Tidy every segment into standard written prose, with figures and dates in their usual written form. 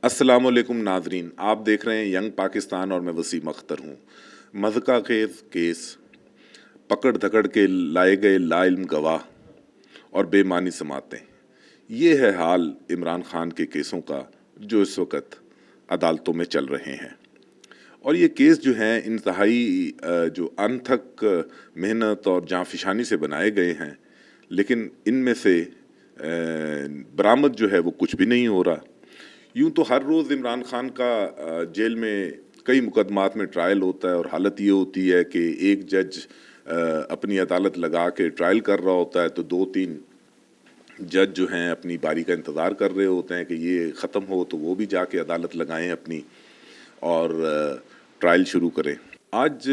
अस्सलाम वालेकुम नाजरीन, आप देख रहे हैं यंग पाकिस्तान और मैं वसीम अख्तर हूँ। मज़का खेज केस, पकड़ धकड़ के लाए गए लाइल्म गवाह और बेमानी समातें, ये है हाल इमरान खान के केसों का जो इस वक्त अदालतों में चल रहे हैं। और ये केस जो हैं इंतहाई जो अनथक मेहनत और जाँफिशानी से बनाए गए हैं, लेकिन इनमें से बरामद जो है वो कुछ भी नहीं हो रहा। यूं तो हर रोज़ इमरान खान का जेल में कई मुकदमात में ट्रायल होता है और हालत ये होती है कि एक जज अपनी अदालत लगा के ट्रायल कर रहा होता है तो 2-3 जज जो हैं अपनी बारी का इंतज़ार कर रहे होते हैं कि ये ख़त्म हो तो वो भी जाके अदालत लगाएं अपनी और ट्रायल शुरू करें। आज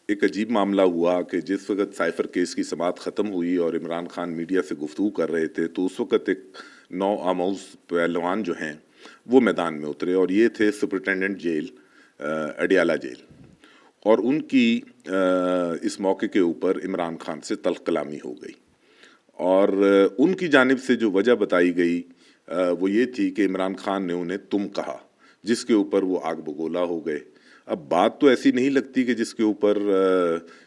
एक अजीब मामला हुआ कि जिस वक्त साइफ़र केस की समाअत ख़त्म हुई और इमरान खान मीडिया से गुफ्तगू कर रहे थे तो उस वक्त एक नौ आमोज़ पहलवान जो हैं वो मैदान में उतरे और ये थे सुपरिटेंडेंट जेल अडियाला जेल। और उनकी इस मौके के ऊपर इमरान खान से तल्ख़ कलामी हो गई और उनकी जानिब से जो वजह बताई गई वो ये थी कि इमरान खान ने उन्हें तुम कहा, जिसके ऊपर वो आग बगोला हो गए। अब बात तो ऐसी नहीं लगती कि जिसके ऊपर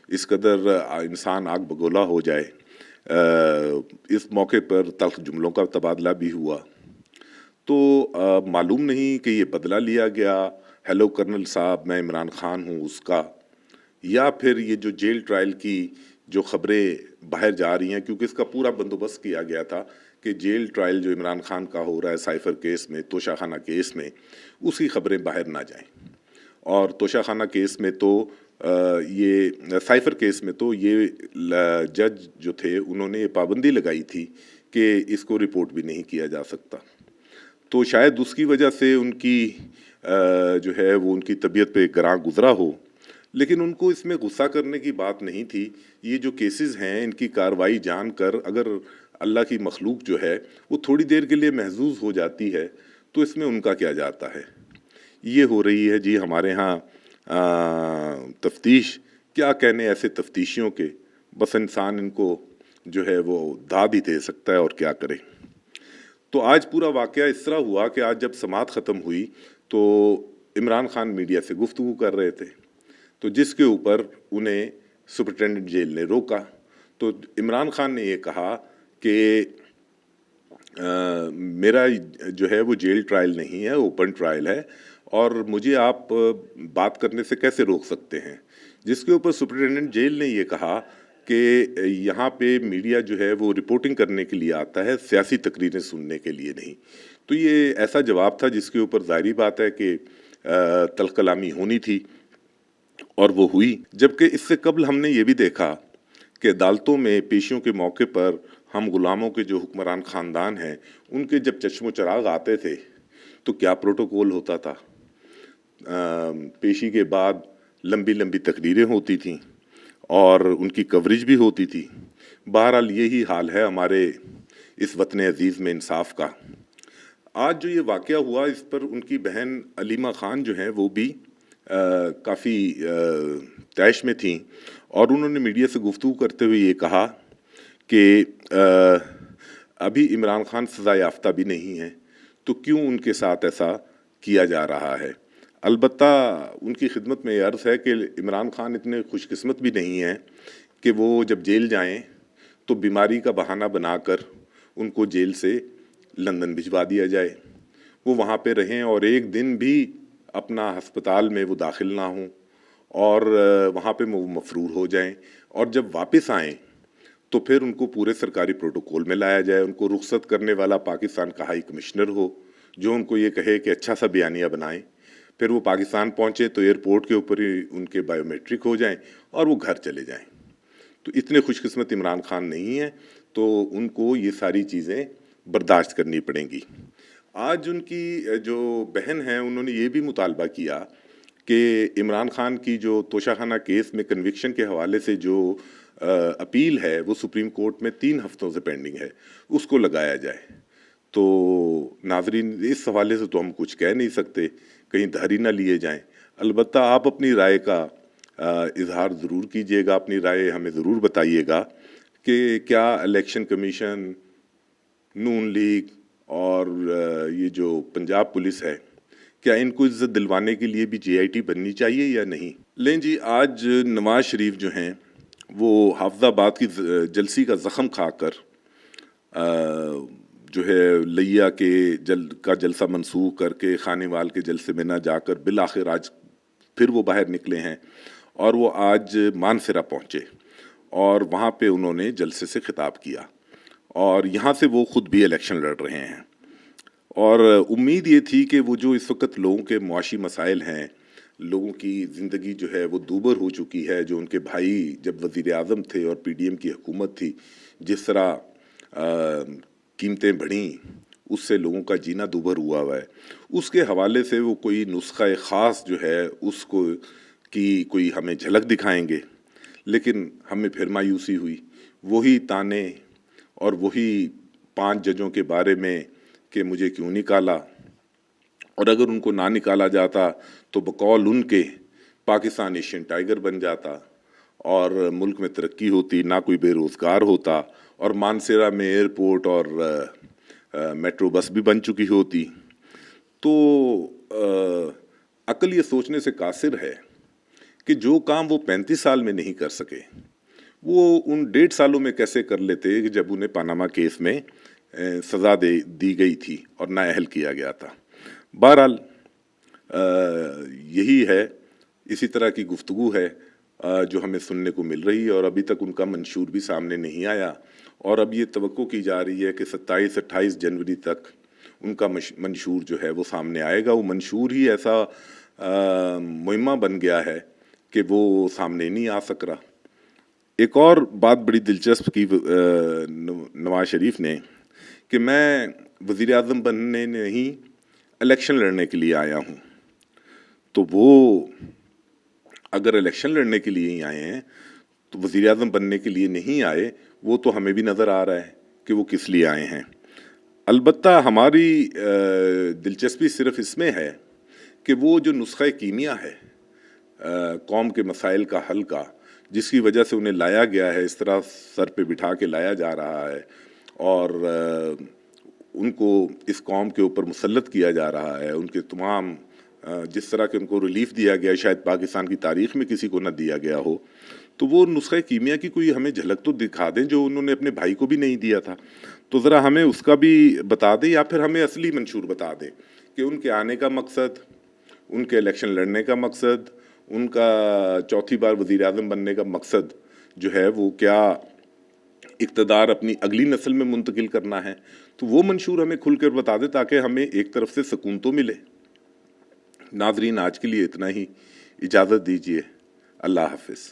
इस कदर इंसान आग बगोला हो जाए। इस मौके पर तल्ख़ जुमलों का तबादला भी हुआ तो मालूम नहीं कि ये बदला लिया गया, हेलो कर्नल साहब मैं इमरान खान हूँ उसका, या फिर ये जो जेल ट्रायल की जो ख़बरें बाहर जा रही हैं, क्योंकि इसका पूरा बंदोबस्त किया गया था कि जेल ट्रायल जो इमरान खान का हो रहा है साइफ़र केस में, तोशाखाना केस में, उसकी ख़बरें बाहर ना जाएं। और तोशाखाना केस में तो ये साइफ़र केस में तो ये जज जो थे उन्होंने ये पाबंदी लगाई थी कि इसको रिपोर्ट भी नहीं किया जा सकता। तो शायद उसकी वजह से उनकी जो है वो उनकी तबीयत पे ग्रां गुजरा हो, लेकिन उनको इसमें गुस्सा करने की बात नहीं थी। ये जो केसेस हैं इनकी कार्रवाई जानकर अगर अल्लाह की मखलूक जो है वो थोड़ी देर के लिए महजूज हो जाती है तो इसमें उनका क्या जाता है। ये हो रही है जी हमारे यहाँ तफ्तीश, क्या कहने ऐसे तफ्तीशियों के, बस इंसान इनको जो है वो दाद ही दे सकता है और क्या करे। तो आज पूरा वाक़या इस तरह हुआ कि आज जब समाअत ख़त्म हुई तो इमरान खान मीडिया से गुफ्तगू कर रहे थे तो जिसके ऊपर उन्हें सुपरिटेंडेंट जेल ने रोका। तो इमरान खान ने ये कहा कि मेरा जो है वो जेल ट्रायल नहीं है, ओपन ट्रायल है और मुझे आप बात करने से कैसे रोक सकते हैं। जिसके ऊपर सुपरिटेंडेंट जेल ने ये कहा कि यहाँ पे मीडिया जो है वो रिपोर्टिंग करने के लिए आता है, सियासी तकरीरें सुनने के लिए नहीं। तो ये ऐसा जवाब था जिसके ऊपर ज़ाहिरी बात है कि तल्ख़ कलामी होनी थी और वो हुई। जबकि इससे कबल हमने ये भी देखा कि अदालतों में पेशियों के मौके पर हम गुलामों के जो हुक्मरान ख़ानदान हैं उनके जब चश्मो चराग आते थे तो क्या प्रोटोकॉल होता था। पेशी के बाद लंबी लंबी तकरीरें होती थीं और उनकी कवरेज भी होती थी। बहरहाल यही हाल है हमारे इस वतन अजीज़ में इंसाफ का। आज जो ये वाक़या हुआ इस पर उनकी बहन अलीमा ख़ान जो हैं वो भी काफ़ी तैश में थीं और उन्होंने मीडिया से गुफ्तगू करते हुए ये कहा कि अभी इमरान खान सज़ा याफ्ता भी नहीं हैं तो क्यों उनके साथ ऐसा किया जा रहा है। अलबत्ता उनकी खिदमत में अर्ज़ है कि इमरान खान इतने खुशकिस्मत भी नहीं हैं कि वो जब जेल जाएं तो बीमारी का बहाना बनाकर उनको जेल से लंदन भिजवा दिया जाए, वो वहाँ पे रहें और एक दिन भी अपना हस्पताल में वो दाखिल ना हों और वहाँ पे वो मफरूर हो जाएं और जब वापस आएँ तो फिर उनको पूरे सरकारी प्रोटोकॉल में लाया जाए। उनको रुखसत करने वाला पाकिस्तान का हाई कमिश्नर हो जो उनको ये कहे कि अच्छा सा बयानिया बनाएं, फिर वो पाकिस्तान पहुँचे तो एयरपोर्ट के ऊपर ही उनके बायोमेट्रिक हो जाएं और वो घर चले जाएं। तो इतने खुशकिस्मत इमरान खान नहीं है तो उनको ये सारी चीज़ें बर्दाश्त करनी पड़ेंगी। आज उनकी जो बहन है उन्होंने ये भी मुतालबा किया कि इमरान खान की जो तोशाखाना केस में कन्विक्शन के हवाले से जो अपील है वो सुप्रीम कोर्ट में 3 हफ्तों से पेंडिंग है, उसको लगाया जाए। तो नाजरीन इस हवाले से तो हम कुछ कह नहीं सकते, कहीं धारी ना लिए जाएं। अलबत्ता आप अपनी राय का इजहार ज़रूर कीजिएगा, अपनी राय हमें ज़रूर बताइएगा कि क्या इलेक्शन कमीशन, नून लीग اور یہ جو پنجاب پولیس ہے، کیا ان کو عزت دلوانے کے لیے بھی جے آئی ٹی بننی چاہیے یا نہیں؟ لیں جی، آج نواز شریف جو ہیں وہ حافظ آباد کی جلسی کا زخم کھا کر جو ہے لیا کے کا جلسہ منسوخ کر کے خانے وال کے جلسے میں نہ جا کر بالآخر آج پھر وہ باہر نکلے ہیں، اور وہ آج مانسرا پہنچے اور وہاں پہ انہوں نے جلسے سے خطاب کیا، اور یہاں سے وہ خود بھی الیکشن لڑ رہے ہیں۔ اور امید یہ تھی کہ وہ جو اس وقت لوگوں کے معاشی مسائل ہیں، لوگوں کی زندگی جو ہے وہ دوبر ہو چکی ہے، جو ان کے بھائی جب وزیر اعظم تھے اور پی ڈی ایم کی حکومت تھی، جس طرح قیمتیں بڑھیں، اس سے لوگوں کا جینا دوبر ہوا ہے، اس کے حوالے سے وہ کوئی نسخہ خاص جو ہے اس کو کی کوئی ہمیں جھلک دکھائیں گے، لیکن ہمیں پھر مایوسی ہوئی۔ وہی تانے اور وہی 5 ججوں کے بارے میں کہ مجھے کیوں نکالا، اور اگر ان کو نہ نکالا جاتا تو بقول ان کے پاکستان ایشین ٹائیگر بن جاتا اور ملک میں ترقی ہوتی، نہ کوئی بے روزگار ہوتا، اور مانسیرا میں ایئرپورٹ اور میٹرو بس بھی بن چکی ہوتی۔ تو عقل یہ سوچنے سے قاصر ہے کہ جو کام وہ 35 سال میں نہیں کر سکے وہ ان 1.5 سالوں میں کیسے کر لیتے کہ جب انہیں پاناما کیس میں سزا دی گئی تھی اور نااہل کیا گیا تھا۔ بہرحال یہی ہے، اسی طرح کی گفتگو ہے جو ہمیں سننے کو مل رہی ہے، اور ابھی تک ان کا منشور بھی سامنے نہیں آیا، اور اب یہ توقع کی جا رہی ہے کہ 27-28 جنوری تک ان کا منشور جو ہے وہ سامنے آئے گا۔ وہ منشور ہی ایسا مہمہ بن گیا ہے کہ وہ سامنے نہیں آ سک رہا۔ ایک اور بات بڑی دلچسپ کی نواز شریف نے کہ میں وزیر اعظم بننے نہیں الیکشن لڑنے کے لیے آیا ہوں۔ تو وہ اگر الیکشن لڑنے کے لیے ہی آئے ہیں تو وزیر اعظم بننے کے لیے نہیں آئے، وہ تو ہمیں بھی نظر آ رہا ہے کہ وہ کس لیے آئے ہیں۔ البتہ ہماری دلچسپی صرف اس میں ہے کہ وہ جو نسخہ کیمیا ہے قوم کے مسائل کا حل کا، جس کی وجہ سے انہیں لایا گیا ہے، اس طرح سر پہ بٹھا کے لایا جا رہا ہے اور ان کو اس قوم کے اوپر مسلط کیا جا رہا ہے، ان کے تمام جس طرح کہ ان کو ریلیف دیا گیا شاید پاکستان کی تاریخ میں کسی کو نہ دیا گیا ہو، تو وہ نسخہ کیمیا کی کوئی ہمیں جھلک تو دکھا دیں جو انہوں نے اپنے بھائی کو بھی نہیں دیا تھا۔ تو ذرا ہمیں اس کا بھی بتا دیں، یا پھر ہمیں اصلی منشور بتا دیں کہ ان کے آنے کا مقصد، ان کے الیکشن لڑنے کا مقصد، ان کا چوتھی بار وزیر اعظم بننے کا مقصد جو ہے وہ کیا اقتدار اپنی اگلی نسل میں منتقل کرنا ہے، تو وہ منشور ہمیں کھل کر بتا دے تاکہ ہمیں ایک طرف سے سکون تو ملے۔ ناظرین، آج کے لیے اتنا ہی، اجازت دیجیے، اللہ حافظ۔